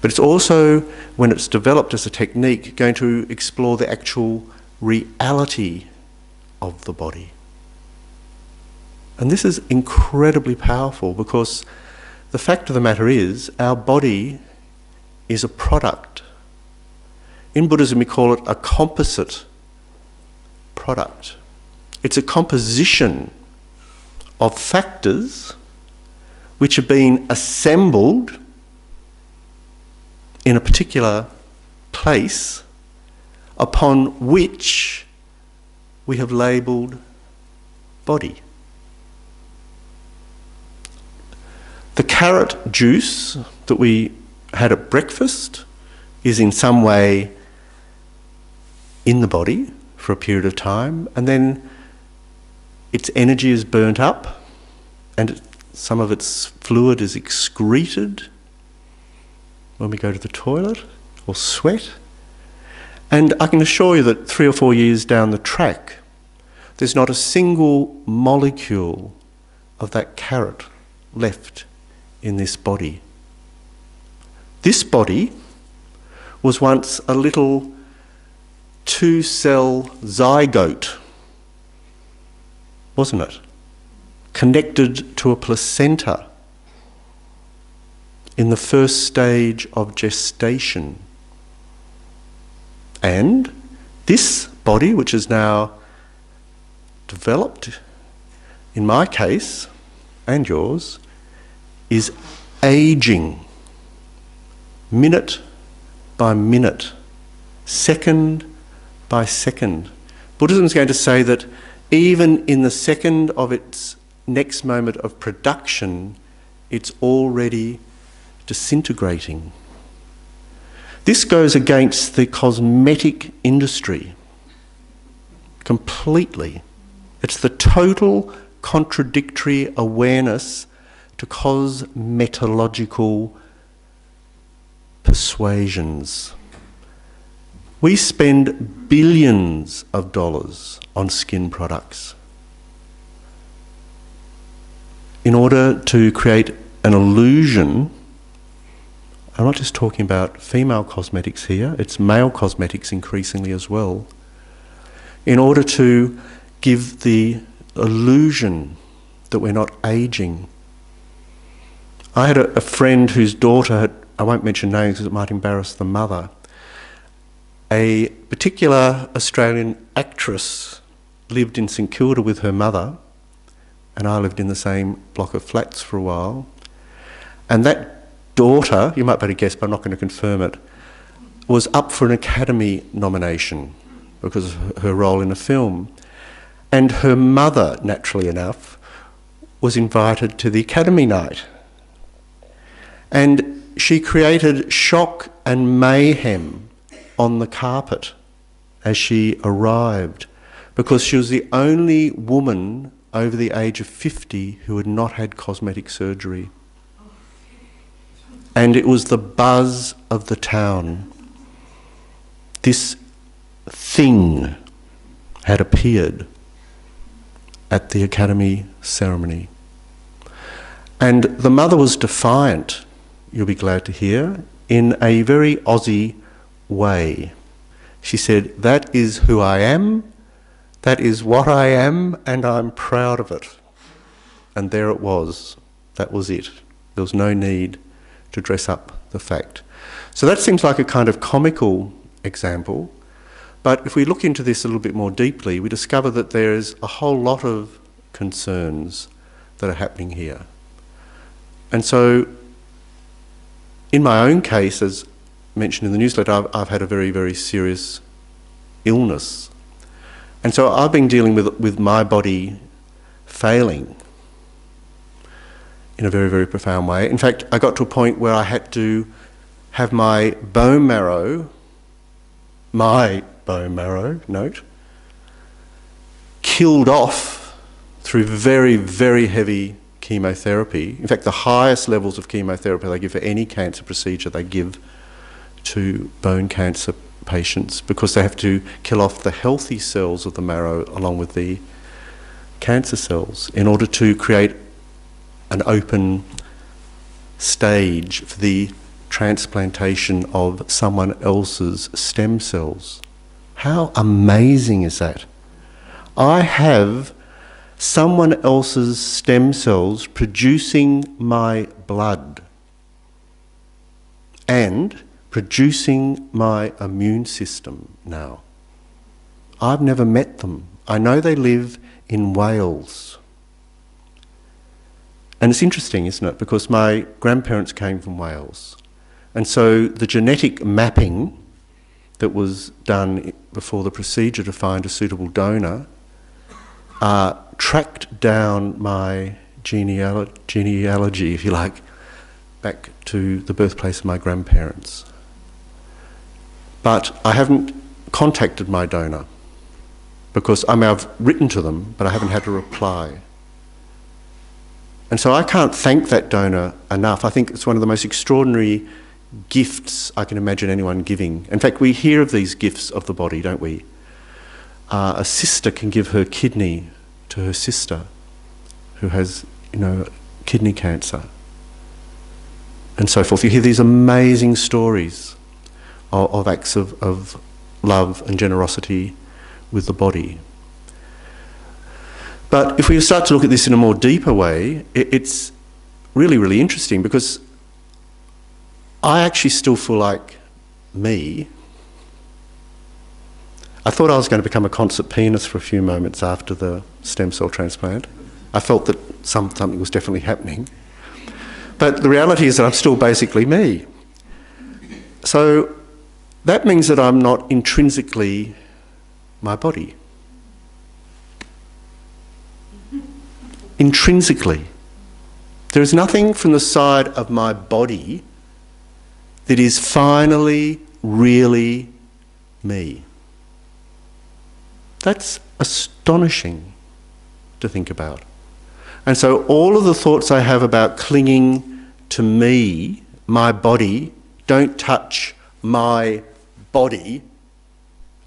But it's also, when it's developed as a technique, going to explore the actual reality of the body. And this is incredibly powerful because the fact of the matter is our body is a product. In Buddhism we call it a composite product. It's a composition of factors which have been assembled in a particular place upon which we have labelled body. The carrot juice that we had at breakfast is in some way in the body for a period of time, and then its energy is burnt up and some of its fluid is excreted when we go to the toilet or sweat. And I can assure you that 3 or 4 years down the track, there's not a single molecule of that carrot left in this body. This body was once a little 2-cell zygote, wasn't it? Connected to a placenta in the first stage of gestation. And this body, which is now developed, in my case, and yours, is aging, minute by minute, second by second. Buddhism is going to say that even in the second of its next moment of production, it's already disintegrating. This goes against the cosmetic industry completely. It's the total contradictory awareness to cosmetological persuasions. We spend billions of dollars on skin products in order to create an illusion. I'm not just talking about female cosmetics here, it's male cosmetics increasingly as well, in order to give the illusion that we're not aging. I had a friend whose daughter had, I won't mention names because it might embarrass the mother, a particular Australian actress lived in St Kilda with her mother, and I lived in the same block of flats for a while, and that daughter, you might better guess but I'm not going to confirm it, was up for an Academy nomination because of her role in a film. And her mother, naturally enough, was invited to the Academy night. And she created shock and mayhem on the carpet as she arrived, because she was the only woman over the age of 50 who had not had cosmetic surgery. And it was the buzz of the town. This thing had appeared at the Academy ceremony. And the mother was defiant, you'll be glad to hear, in a very Aussie way. She said, "That is who I am, that is what I am, and I'm proud of it." And there it was. That was it. There was no need to dress up the fact. So that seems like a kind of comical example, but if we look into this a little bit more deeply, we discover that there is a whole lot of concerns that are happening here. And so, in my own case, as mentioned in the newsletter, I've had a very, very serious illness. And so I've been dealing with my body failing in a very, very profound way. In fact, I got to a point where I had to have my bone marrow, note, killed off through very, very heavy chemotherapy. In fact, the highest levels of chemotherapy they give for any cancer procedure they give to bone cancer patients, because they have to kill off the healthy cells of the marrow along with the cancer cells in order to create an open stage for the transplantation of someone else's stem cells. How amazing is that? I have someone else's stem cells producing my blood and producing my immune system now. I've never met them. I know they live in Wales. And it's interesting, isn't it? Because my grandparents came from Wales. And so the genetic mapping that was done before the procedure to find a suitable donor tracked down my genealogy, if you like, back to the birthplace of my grandparents. But I haven't contacted my donor because I've written to them, but I haven't had a reply. And so I can't thank that donor enough. I think it's one of the most extraordinary gifts I can imagine anyone giving. In fact, we hear of these gifts of the body, don't we? A sister can give her kidney to her sister who has, kidney cancer. and so forth. You hear these amazing stories of acts of love and generosity with the body. But if we start to look at this in a more deeper way, it's really, really interesting, because I actually still feel like me. I thought I was going to become a concert pianist for a few moments after the stem cell transplant. I felt that something was definitely happening. But the reality is that I'm still basically me. So that means that I'm not intrinsically my body. Intrinsically. There is nothing from the side of my body that is finally, really me. That's astonishing to think about. And so all of the thoughts I have about clinging to me, my body, don't touch my body,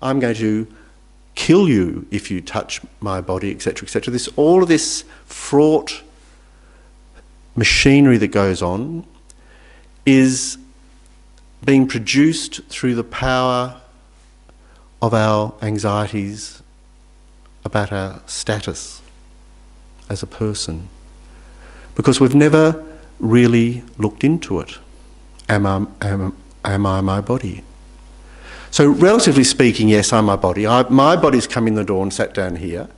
I'm going to kill you if you touch my body, etc., etc. All of this fraught machinery that goes on is being produced through the power of our anxieties about our status as a person, because we've never really looked into it. Am I my body? So relatively speaking, yes, I'm my body. My body's come in the door and sat down here,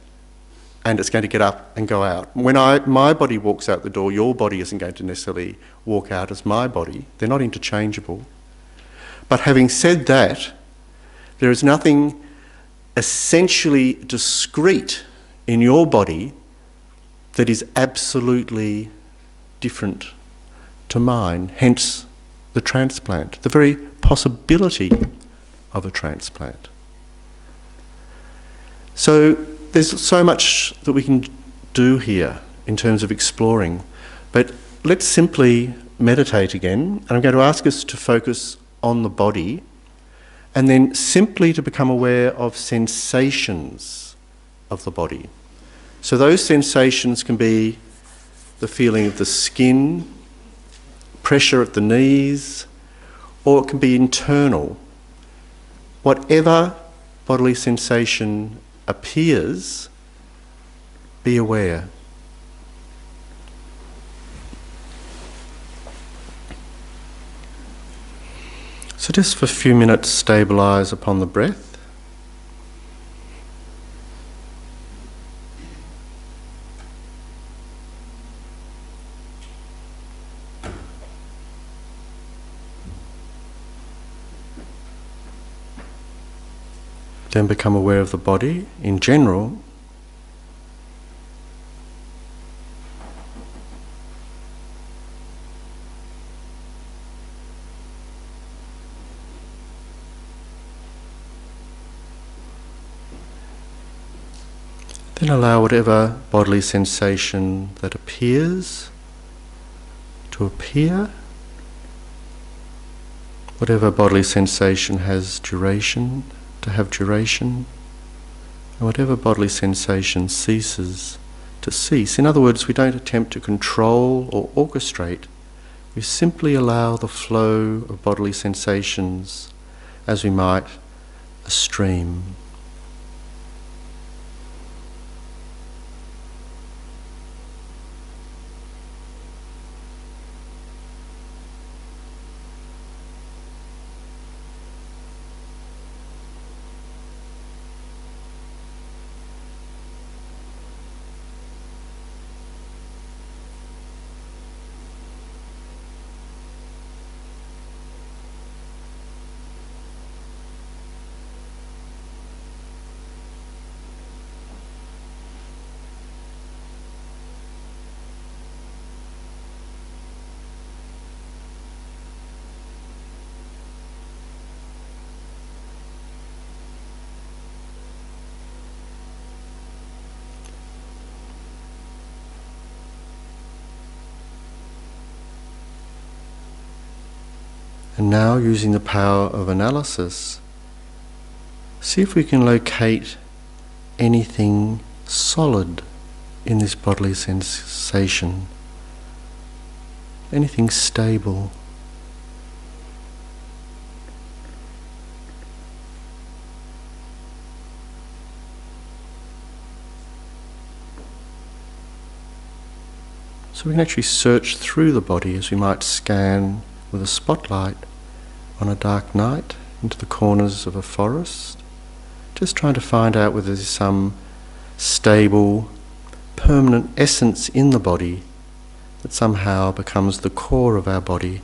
and it's going to get up and go out. When my body walks out the door, your body isn't going to necessarily walk out as my body. They're not interchangeable. But having said that, there is nothing essentially discrete in your body that is absolutely different to mine, hence the transplant, the very possibility of a transplant. So there's so much that we can do here in terms of exploring, but let's simply meditate again, and I'm going to ask us to focus on the body, and then simply to become aware of sensations of the body. So those sensations can be the feeling of the skin, pressure at the knees, or it can be internal. Whatever bodily sensation appears, be aware. So just for a few minutes, stabilise upon the breath. Then become aware of the body in general. Then allow whatever bodily sensation that appears to appear. Whatever bodily sensation has duration, to have duration, and whatever bodily sensation ceases to cease. In other words, we don't attempt to control or orchestrate, we simply allow the flow of bodily sensations as we might a stream. And now, using the power of analysis, see if we can locate anything solid in this bodily sensation, anything stable. So we can actually search through the body as we might scan with a spotlight on a dark night into the corners of a forest, just trying to find out whether there's some stable, permanent essence in the body that somehow becomes the core of our body.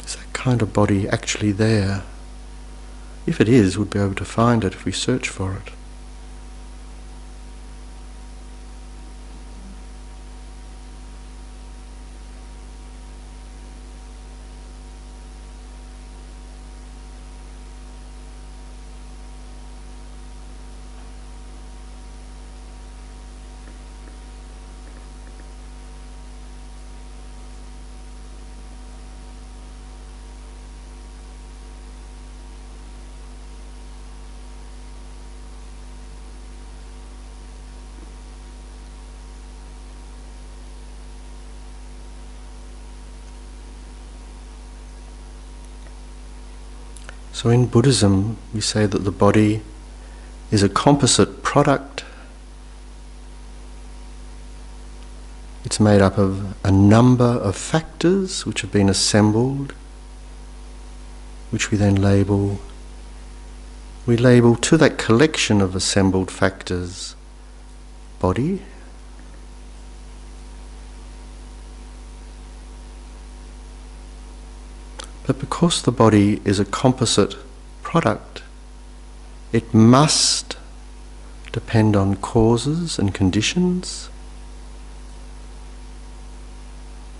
Is that kind of body actually there? If it is, we'd be able to find it if we search for it. So in Buddhism, we say that the body is a composite product. It's made up of a number of factors which have been assembled, which we then label. We label to that collection of assembled factors body. But because the body is a composite product, it must depend on causes and conditions.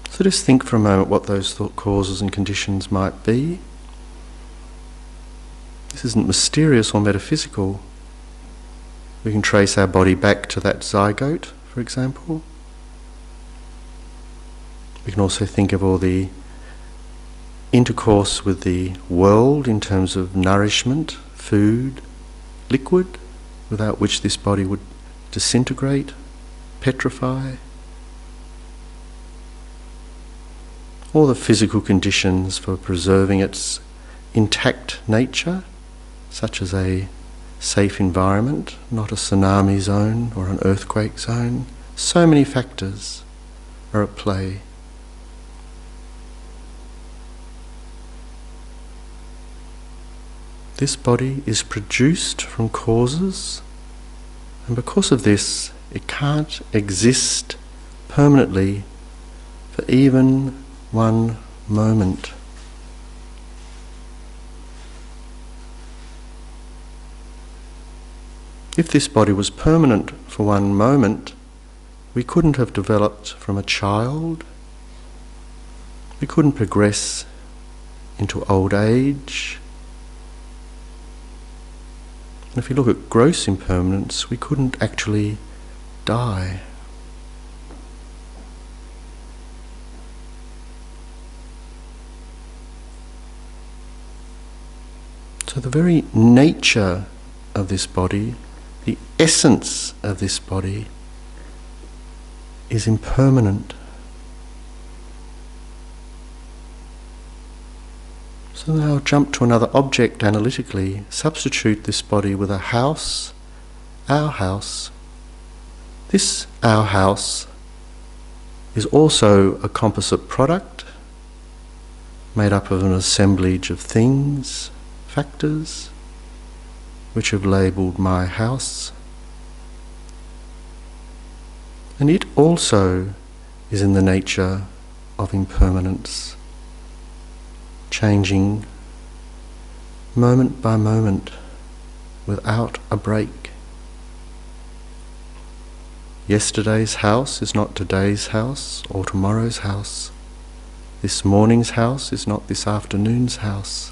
So just think for a moment what those causes and conditions might be. This isn't mysterious or metaphysical. We can trace our body back to that zygote, for example. We can also think of all the intercourse with the world in terms of nourishment, food, liquid, without which this body would disintegrate, petrify. All the physical conditions for preserving its intact nature, such as a safe environment, not a tsunami zone or an earthquake zone. So many factors are at play. This body is produced from causes, and because of this, it can't exist permanently for even one moment. If this body was permanent for one moment, we couldn't have developed from a child. We couldn't progress into old age. And if you look at gross impermanence, we couldn't actually die. So the very nature of this body, the essence of this body, is impermanent. So now jump to another object analytically. Substitute this body with a house, our house. This our house is also a composite product made up of an assemblage of things, factors, which have labelled my house. And it also is in the nature of impermanence, changing moment by moment without a break. Yesterday's house is not today's house or tomorrow's house. This morning's house is not this afternoon's house.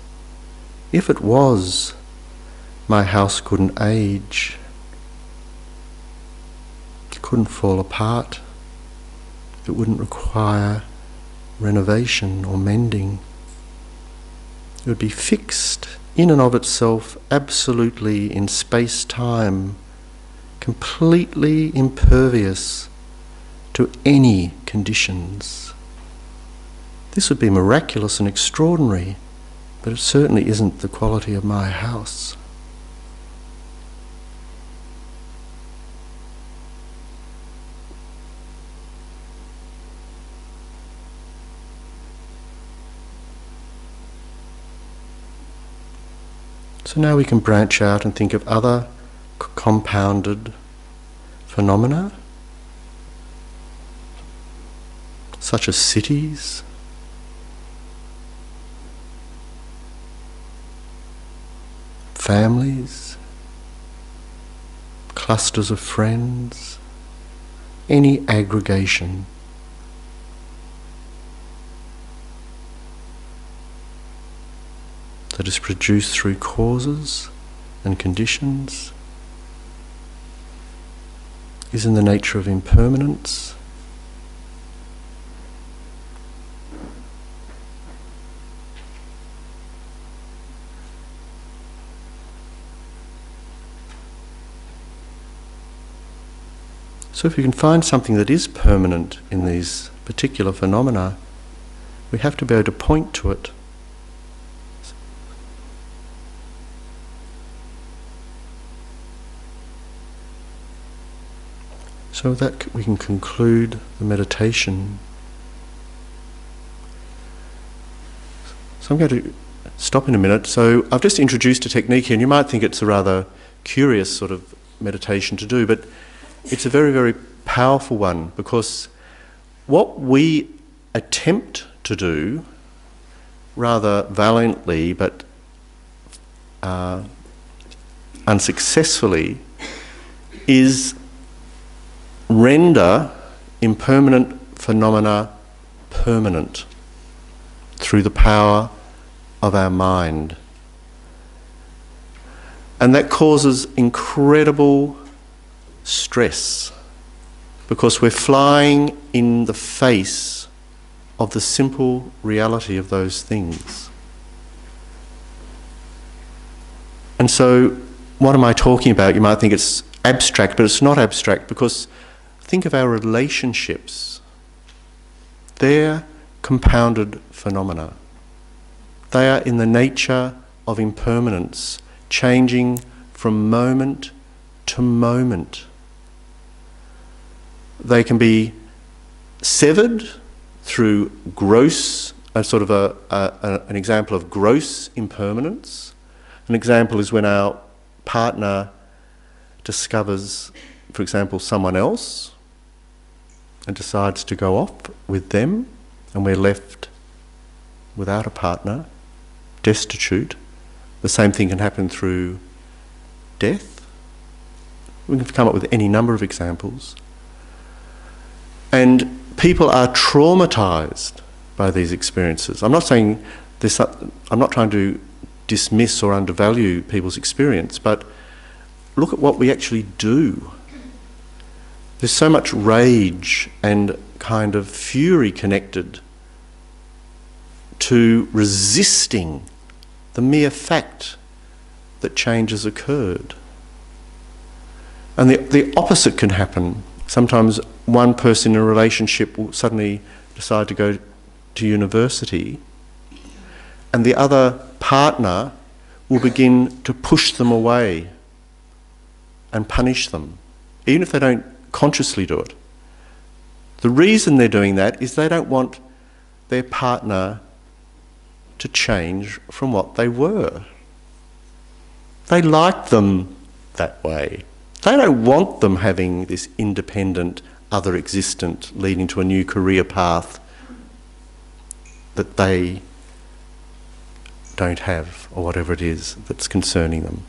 If it was, my house couldn't age. It couldn't fall apart. It wouldn't require renovation or mending. It would be fixed in and of itself, absolutely in space-time, completely impervious to any conditions. This would be miraculous and extraordinary, but it certainly isn't the quality of my house. So now we can branch out and think of other compounded phenomena, such as cities, families, clusters of friends, any aggregation. That is produced through causes and conditions, is in the nature of impermanence. So if we can find something that is permanent in these particular phenomena, we have to be able to point to it. So with that we can conclude the meditation. So I'm going to stop in a minute. So I've just introduced a technique here, and you might think it's a rather curious sort of meditation to do, but it's a very, very powerful one, because what we attempt to do rather valiantly but unsuccessfully is render impermanent phenomena permanent through the power of our mind. And that causes incredible stress, because we're flying in the face of the simple reality of those things. And so, what am I talking about? You might think it's abstract, but it's not abstract, because think of our relationships. They're compounded phenomena. They are in the nature of impermanence, changing from moment to moment. They can be severed through gross, an example of gross impermanence. An example is when our partner discovers, for example, someone else and decides to go off with them, and we're left without a partner, destitute. The same thing can happen through death. We can come up with any number of examples. And people are traumatised by these experiences. I'm not saying this, I'm not trying to dismiss or undervalue people's experience, but look at what we actually do. There's so much rage and kind of fury connected to resisting the mere fact that change has occurred. And the opposite can happen. Sometimes one person in a relationship will suddenly decide to go to university, and the other partner will begin to push them away and punish them, even if they don't consciously do it. The reason they're doing that is they don't want their partner to change from what they were. They like them that way. They don't want them having this independent, other existent, leading to a new career path that they don't have, or whatever it is that's concerning them.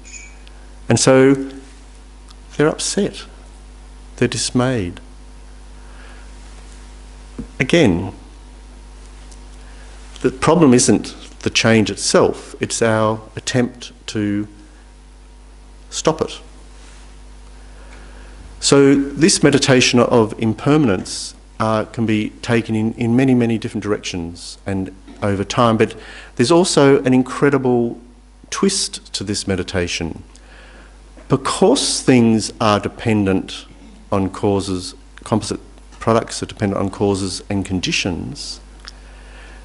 And so they're upset. They're dismayed. Again, the problem isn't the change itself, it's our attempt to stop it. So this meditation of impermanence can be taken in many, many different directions and over time, but there's also an incredible twist to this meditation. Because things are dependent on causes, composite products are dependent on causes and conditions,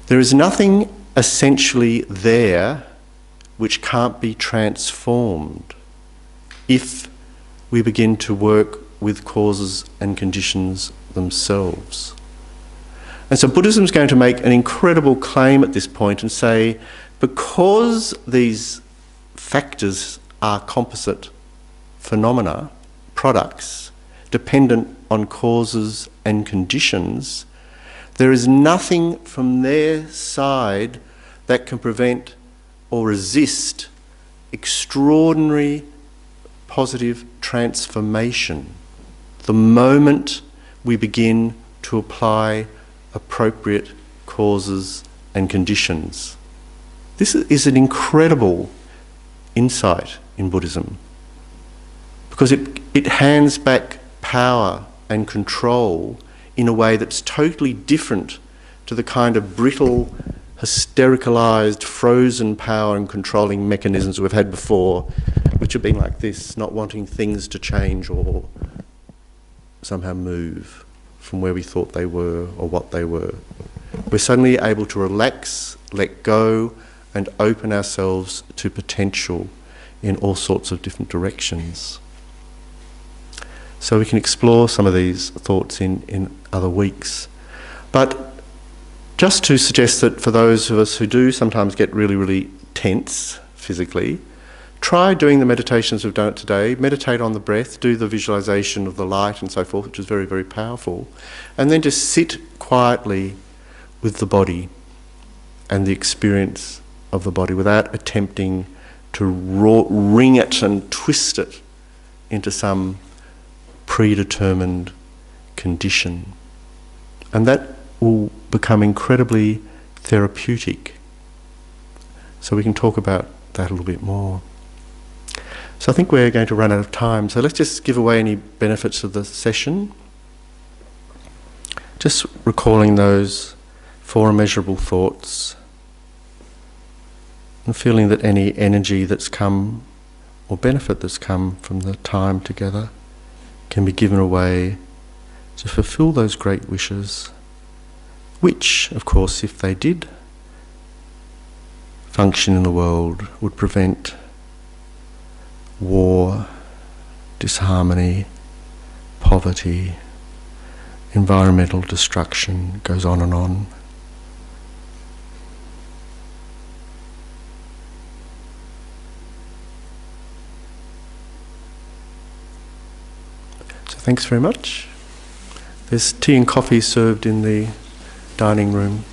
there is nothing essentially there which can't be transformed if we begin to work with causes and conditions themselves. And so Buddhism is going to make an incredible claim at this point and say, because these factors are composite phenomena, products, dependent on causes and conditions, there is nothing from their side that can prevent or resist extraordinary positive transformation the moment we begin to apply appropriate causes and conditions. This is an incredible insight in Buddhism, because it hands back power and control in a way that's totally different to the kind of brittle, hystericalised, frozen power and controlling mechanisms we've had before, which have been like this, not wanting things to change or somehow move from where we thought they were or what they were. We're suddenly able to relax, let go, and open ourselves to potential in all sorts of different directions. So we can explore some of these thoughts in other weeks. But just to suggest that for those of us who do sometimes get really, really tense physically, try doing the meditations we've done today. Meditate on the breath, do the visualization of the light and so forth, which is very, very powerful. And then just sit quietly with the body and the experience of the body without attempting to wring it and twist it into some predetermined condition. And that will become incredibly therapeutic. So we can talk about that a little bit more. So I think we're going to run out of time, so let's just give away any benefits of the session. Just recalling those 4 immeasurable thoughts and feeling that any energy that's come or benefit that's come from the time together can be given away to fulfill those great wishes, which, of course, if they did function in the world, would prevent war, disharmony, poverty, environmental destruction, goes on and on. So thanks very much. There's tea and coffee served in the dining room.